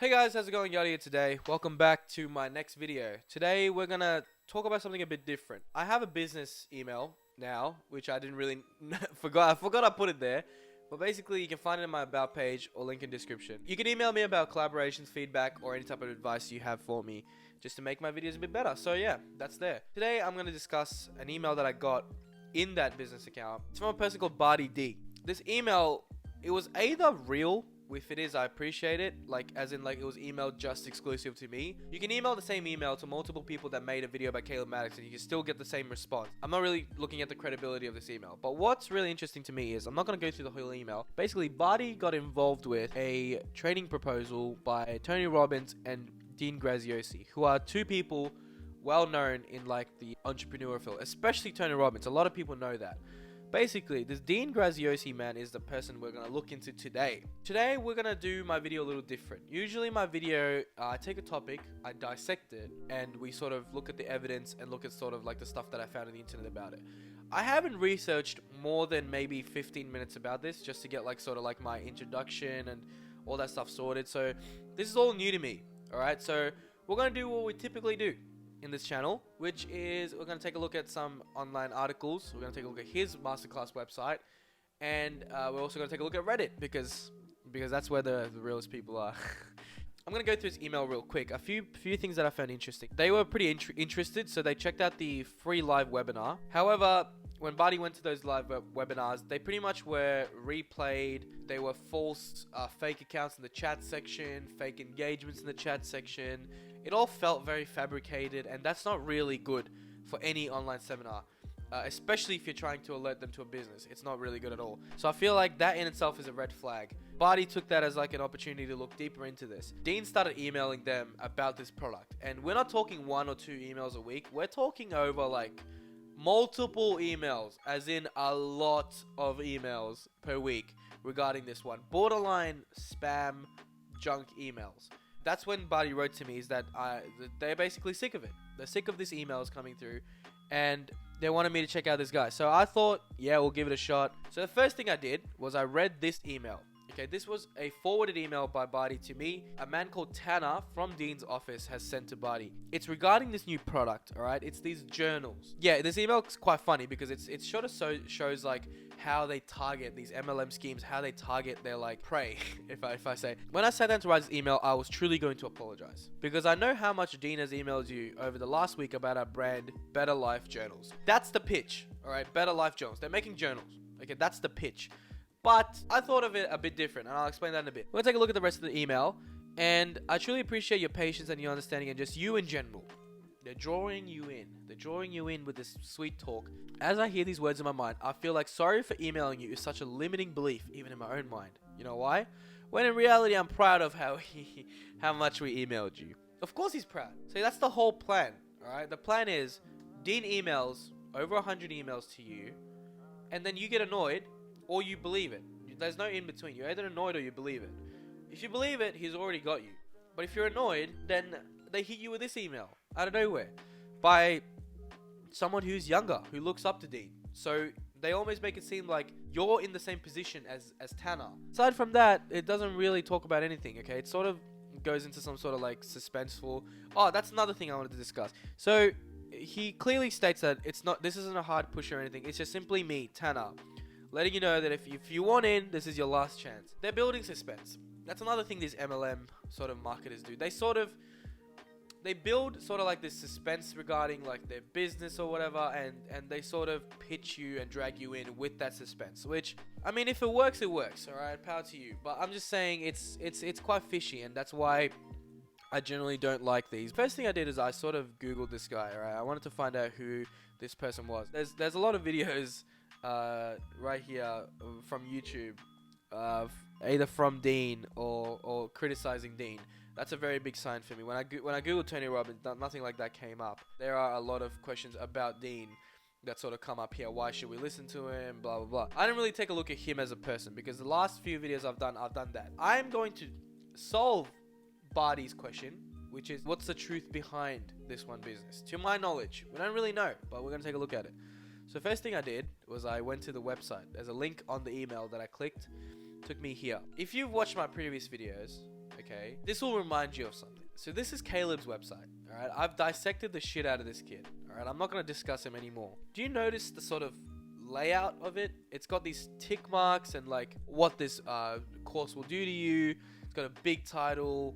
Hey guys, how's it going? Yadi here today. Welcome back to my next video. Today we're gonna talk about something a bit different. I have a business email now, which I didn't really I forgot I put it there. But basically you can find it in my about page or link in description. You can email me about collaborations, feedback, or any type of advice you have for me just to make my videos a bit better. So yeah, that's there. Today I'm gonna discuss an email that I got in that business account. It's from a person called Barty D. This email, it was either real. If it is, I appreciate it. As in it was emailed just exclusive to me. You can email the same email to multiple people that made a video about Caleb Maddox and you can still get the same response. I'm not really looking at the credibility of this email. But what's really interesting to me is, I'm not going to go through the whole email. Basically, Barty got involved with a trading proposal by Tony Robbins and Dean Graziosi, who are two people well known in the entrepreneur field, especially Tony Robbins. A lot of people know that. Basically, this Dean Graziosi man is the person we're going to look into today. Today, we're going to do my video a little different. Usually my video, I take a topic, I dissect it, and we sort of look at the evidence and look at the stuff that I found on the internet about it. I haven't researched more than maybe 15 minutes about this just to get my introduction and all that stuff sorted. So this is all new to me, alright? So we're going to do what we typically do in this channel, which is we're going to take a look at some online articles. We're going to take a look at his masterclass website, and we're also going to take a look at Reddit because that's where the realest people are. I'm going to go through his email real quick. A few things that I found interesting. They were pretty interested, so they checked out the free live webinar. However, when Barty went to those live webinars, they pretty much were replayed. They were false fake accounts in the chat section, fake engagements in the chat section. It all felt very fabricated, and that's not really good for any online seminar, especially if you're trying to alert them to a business. It's not really good at all. So I feel like that in itself is a red flag. Barty took that as an opportunity to look deeper into this. Dean started emailing them about this product, and we're not talking 1 or 2 emails a week. We're talking over multiple emails, as in a lot of emails per week regarding this one. Borderline spam junk emails. That's when Barty wrote to me, is that they're basically sick of it. They're sick of these emails coming through, and they wanted me to check out this guy. So I thought, yeah, we'll give it a shot. So the first thing I did was I read this email. Okay, this was a forwarded email by Barty to me. A man called Tanner from Dean's office has sent to Barty. It's regarding this new product, alright? It's these journals. Yeah, this email is quite funny because it sort of shows how they target these MLM schemes, how they target their prey, if I say. When I sat down to write this email, I was truly going to apologize because I know how much Dean has emailed you over the last week about our brand, Better Life Journals. That's the pitch, alright? Better Life Journals. They're making journals. Okay, that's the pitch. But I thought of it a bit different, and I'll explain that in a bit. We're going to take a look at the rest of the email, and I truly appreciate your patience and your understanding and just you in general. They're drawing you in. They're drawing you in with this sweet talk. As I hear these words in my mind, I feel like sorry for emailing you is such a limiting belief, even in my own mind. You know why? When in reality, I'm proud of how much we emailed you. Of course he's proud. See, that's the whole plan, alright? The plan is, Dean emails over 100 emails to you, and then you get annoyed, or you believe it. There's no in between. You're either annoyed or you believe it. If you believe it, he's already got you. But if you're annoyed, then they hit you with this email out of nowhere by someone who's younger, who looks up to Dean. So they almost make it seem like you're in the same position as Tanner. Aside from that, it doesn't really talk about anything, okay? It sort of goes into some sort of suspenseful... Oh, that's another thing I wanted to discuss. So he clearly states that this isn't a hard push or anything. It's just simply me, Tanner, letting you know that if you want in, this is your last chance. They're building suspense. That's another thing these MLM sort of marketers do. They build this suspense regarding their business or whatever, and they sort of pitch you and drag you in with that suspense. Which, I mean, if it works, it works. All right, power to you. But I'm just saying it's quite fishy, and that's why I generally don't like these. First thing I did is I sort of Googled this guy. All right, I wanted to find out who this person was. There's a lot of videos right here from YouTube, either from Dean or criticizing Dean. That's a very big sign for me. When I googled Tony Robbins, nothing like that came up. There are a lot of questions about Dean that sort of come up here. Why should we listen to him? Blah blah blah. I didn't really take a look at him as a person because the last few videos I've done that. I'm going to solve Barty's question, which is what's the truth behind this one business? To my knowledge, we don't really know, but we're gonna take a look at it. So first thing I did was I went to the website. There's a link on the email that I clicked. Took me here. If you've watched my previous videos, okay? This will remind you of something. So this is Caleb's website, all right? I've dissected the shit out of this kid, all right? I'm not going to discuss him anymore. Do you notice the sort of layout of it? It's got these tick marks and like what this course will do to you. It's got a big title.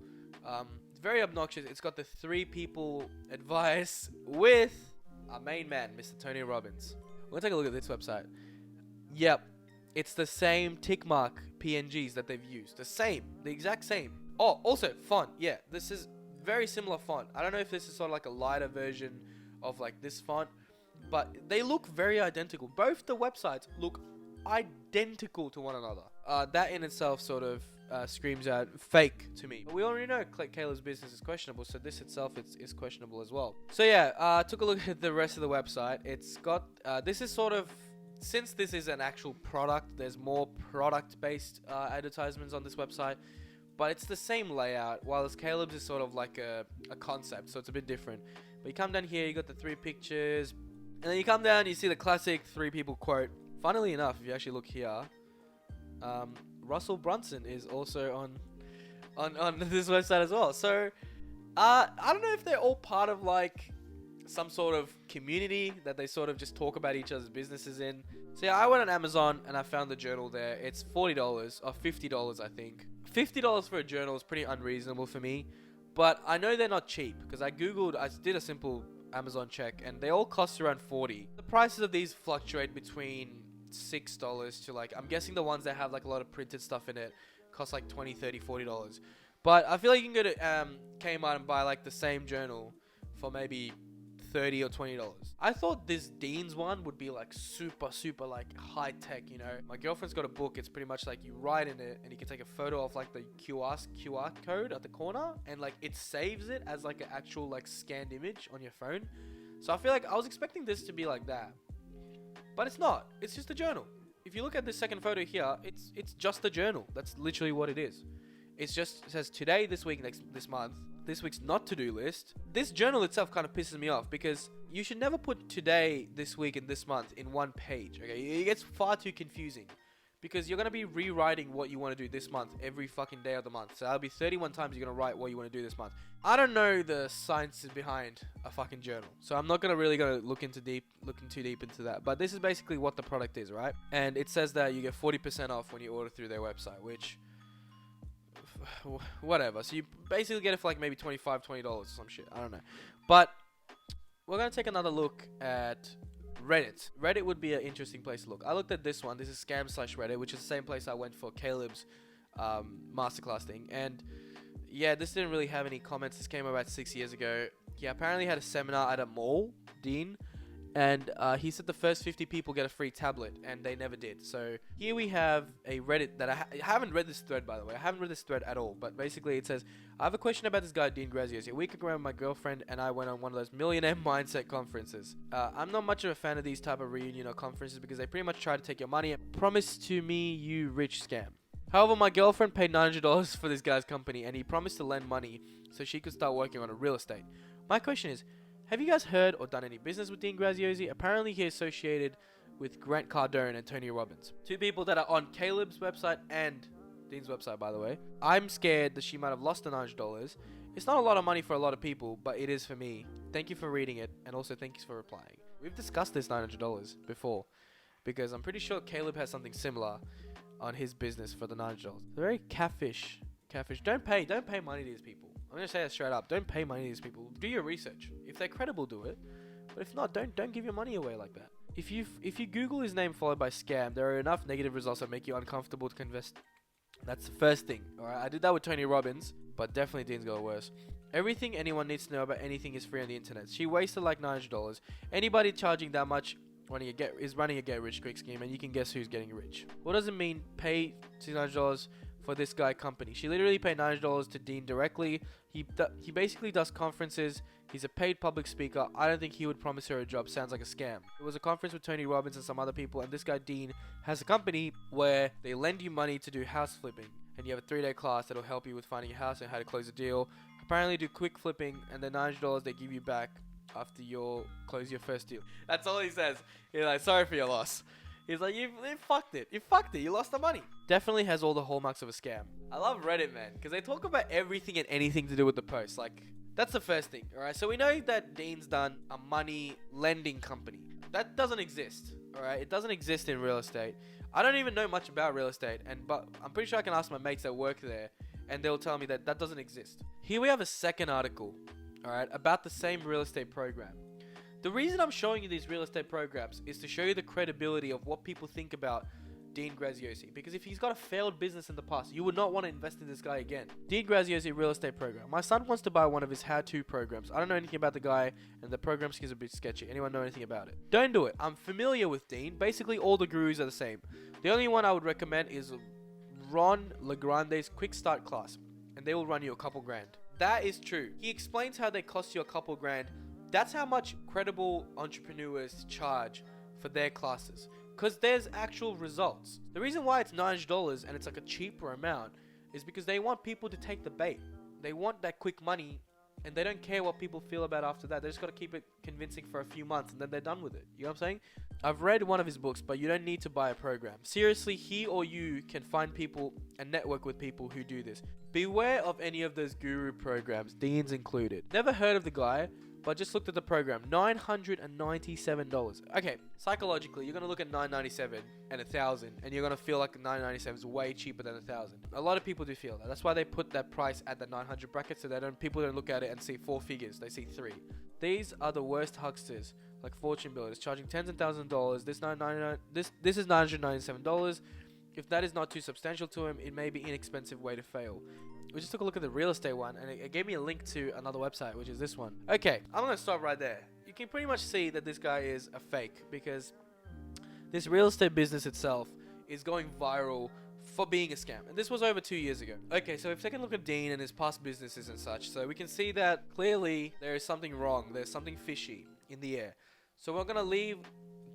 It's very obnoxious. It's got the 3 people advice with our main man, Mr. Tony Robbins. We'll take a look at this website. Yep, it's the same tick mark PNGs that they've used. The exact same. Oh, also font. Yeah, this is very similar font. I don't know if this is sort of like a lighter version of like this font, but they look very identical. Both the websites look identical to one another. That in itself sort of screams out fake to me. But we already know Caleb's business is questionable, so this itself is questionable as well. So yeah, took a look at the rest of the website. It's got, this is sort of, since this is an actual product, there's more product-based advertisements on this website, but it's the same layout, while Caleb's is sort of like a concept, so it's a bit different. But you come down here, you got the 3 pictures, and then you come down, you see the classic 3 people quote. Funnily enough, if you actually look here, Russell Brunson is also on this website as well. So I don't know if they're all part of like some sort of community that they sort of just talk about each other's businesses in. So yeah, I went on Amazon and I found the journal there. It's $40 or $50, I think. $50 for a journal is pretty unreasonable for me, but I know they're not cheap because I did a simple Amazon check and they all cost around $40. The prices of these fluctuate between $6 to like, I'm guessing the ones that have like a lot of printed stuff in it cost like $20, $30, $40. But I feel like you can go to Kmart and buy like the same journal for maybe $30 or $20. I thought this Dean's one would be like super like high tech, you know. My girlfriend's got a book. It's pretty much like you write in it and you can take a photo of like the QR code at the corner and like it saves it as like an actual like scanned image on your phone. So I feel like I was expecting this to be like that, but it's not. It's just a journal. If you look at the second photo here, it's just a journal. That's literally what it is. It says today, this week, this month, this week's not to-do list. This journal itself kind of pisses me off because you should never put today, this week, and this month in one page. Okay, it gets far too confusing because you're gonna be rewriting what you want to do this month every fucking day of the month. So that'll be 31 times you're gonna write what you want to do this month. I don't know the science behind a fucking journal, so I'm not gonna look too deep into that. But this is basically what the product is, right? And it says that you get 40% off when you order through their website, which whatever. So you basically get it for like maybe $20 or some shit. I don't know. But we're gonna take another look at Reddit. Reddit would be an interesting place to look. I looked at this one. This is scam/Reddit, which is the same place I went for Caleb's masterclass thing. And yeah, this didn't really have any comments. This came about 6 years ago. He apparently had a seminar at a mall, Dean, and he said the first 50 people get a free tablet, and they never did. So here we have a Reddit that I haven't read this thread, by the way. I haven't read this thread at all, but basically it says, I have a question about this guy, Dean Graziosi. A week ago, my girlfriend and I went on one of those millionaire mindset conferences. I'm not much of a fan of these type of reunion or conferences because they pretty much try to take your money and promise to me you rich scam. However, my girlfriend paid $900 for this guy's company, and he promised to lend money so she could start working on a real estate. My question is, have you guys heard or done any business with Dean Graziosi? Apparently, he associated with Grant Cardone and Tony Robbins, 2 people that are on Caleb's website and Dean's website, by the way. I'm scared that she might have lost the $900. It's not a lot of money for a lot of people, but it is for me. Thank you for reading it, and also thank you for replying. We've discussed this $900 before, because I'm pretty sure Caleb has something similar on his business for the $900. Very catfish. Don't pay money to these people. I'm gonna say that straight up. Don't pay money to these people. Do your research. If they're credible, do it. But if not, don't give your money away like that. If you Google his name followed by scam, there are enough negative results that make you uncomfortable to invest. That's the first thing. Alright, I did that with Tony Robbins, but definitely Dean's got worse. Everything anyone needs to know about anything is free on the internet. She wasted like $900. Anybody charging that much is running a get rich quick scheme, and you can guess who's getting rich. What does it mean pay $900 for this guy company? She literally paid $900 to Dean directly. He basically does conferences. He's a paid public speaker. I don't think he would promise her a job. Sounds like a scam. It was a conference with Tony Robbins and some other people, and this guy Dean has a company where they lend you money to do house flipping, and you have a 3-day class that'll help you with finding a house and how to close a deal. Apparently do quick flipping, and the $900 they give you back after you close your first deal. That's all he says. He's like, sorry for your loss. He's like, you fucked it. You fucked it. You lost the money. Definitely has all the hallmarks of a scam. I love Reddit, man, because they talk about everything and anything to do with the post. Like, that's the first thing, all right? So we know that Dean's done a money lending company. That doesn't exist, all right? It doesn't exist in real estate. I don't even know much about real estate, but I'm pretty sure I can ask my mates that work there, and they'll tell me that that doesn't exist. Here we have a second article, all right, about the same real estate program. The reason I'm showing you these real estate programs is to show you the credibility of what people think about Dean Graziosi. Because if he's got a failed business in the past, you would not want to invest in this guy again. Dean Graziosi real estate program. My son wants to buy one of his how-to programs. I don't know anything about the guy, and the program seems a bit sketchy. Anyone know anything about it? Don't do it. I'm familiar with Dean. Basically, all the gurus are the same. The only one I would recommend is Ron LeGrande's Quick Start class, and they will run you a couple grand. That is true. He explains how they cost you a couple grand. That's how much credible entrepreneurs charge for their classes, because there's actual results. The reason why it's $9 and it's like a cheaper amount is because they want people to take the bait. They want that quick money, and they don't care what people feel about after that. They just got to keep it convincing for a few months, and then they're done with it. You know what I'm saying? I've read one of his books, but you don't need to buy a program. Seriously, he or you can find people and network with people who do this. Beware of any of those guru programs, Dean's included. Never heard of the guy, but just looked at the program. $997. Okay, psychologically, you're going to look at $997 and $1,000, and you're going to feel like $997 is way cheaper than $1,000. A lot of people do feel that. That's why they put that price at the 900 bracket, so people don't look at it and see 4 figures. They see 3. These are the worst hucksters, like fortune builders, charging tens and thousands of dollars. This is $997. If that is not too substantial to him, it may be an inexpensive way to fail. We just took a look at the real estate one, and it gave me a link to another website, which is this one. Okay, I'm going to stop right there. You can pretty much see that this guy is a fake, because this real estate business itself is going viral for being a scam. And this was over 2 years ago. Okay, so if we take a look at Dean and his past businesses and such, so we can see that clearly there is something wrong. There's something fishy in the air. So we're going to leave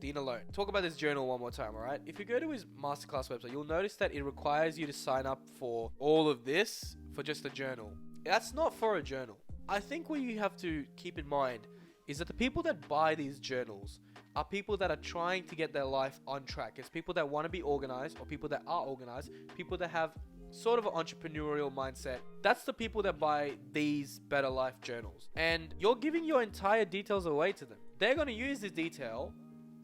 Dean alone. Talk about this journal one more time, alright? If you go to his masterclass website, you'll notice that it requires you to sign up for all of this for just a journal. That's not for a journal. I think what you have to keep in mind is that the people that buy these journals are people that are trying to get their life on track. It's people that want to be organized, or people that are organized, people that have sort of an entrepreneurial mindset. That's the people that buy these Better Life journals. And you're giving your entire details away to them. They're going to use this detail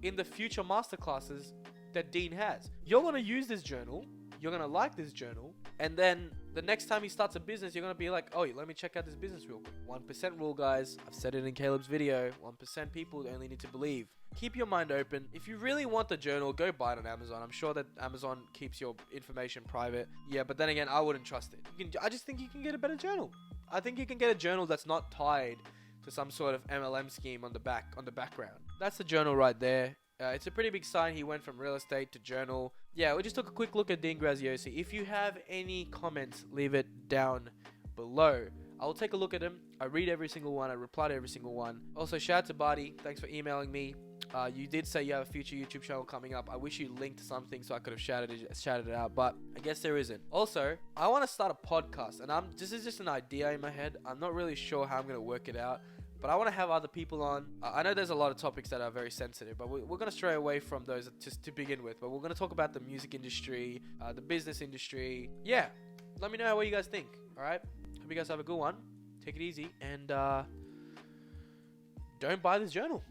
in the future masterclasses that Dean has. You're going to use this journal, you're going to like this journal, and then the next time he starts a business, you're going to be like, oh, let me check out this business real quick. 1% rule, guys. I've said it in Caleb's video. 1% people only need to believe. Keep your mind open. If you really want the journal, go buy it on Amazon. I'm sure that Amazon keeps your information private. Yeah, but then again, I wouldn't trust it. I just think you can get a better journal. I think you can get a journal that's not tied to some sort of MLM scheme on the background. That's the journal right there. It's a pretty big sign. He went from real estate to journal. Yeah, we just took a quick look at Dean Graziosi. If you have any comments, leave it down below. I will take a look at them. I read every single one. I reply to every single one. Also, shout out to Barty. Thanks for emailing me. You did say you have a future YouTube channel coming up. I wish you linked something so I could have shouted it out, but I guess there isn't. Also, I want to start a podcast, and this is just an idea in my head. I'm not really sure how I'm going to work it out, but I want to have other people on. I know there's a lot of topics that are very sensitive, but we're going to stray away from those just to begin with. But we're going to talk about the music industry, the business industry. Yeah, let me know what you guys think, all right? Hope you guys have a good one. Take it easy, and don't buy this journal.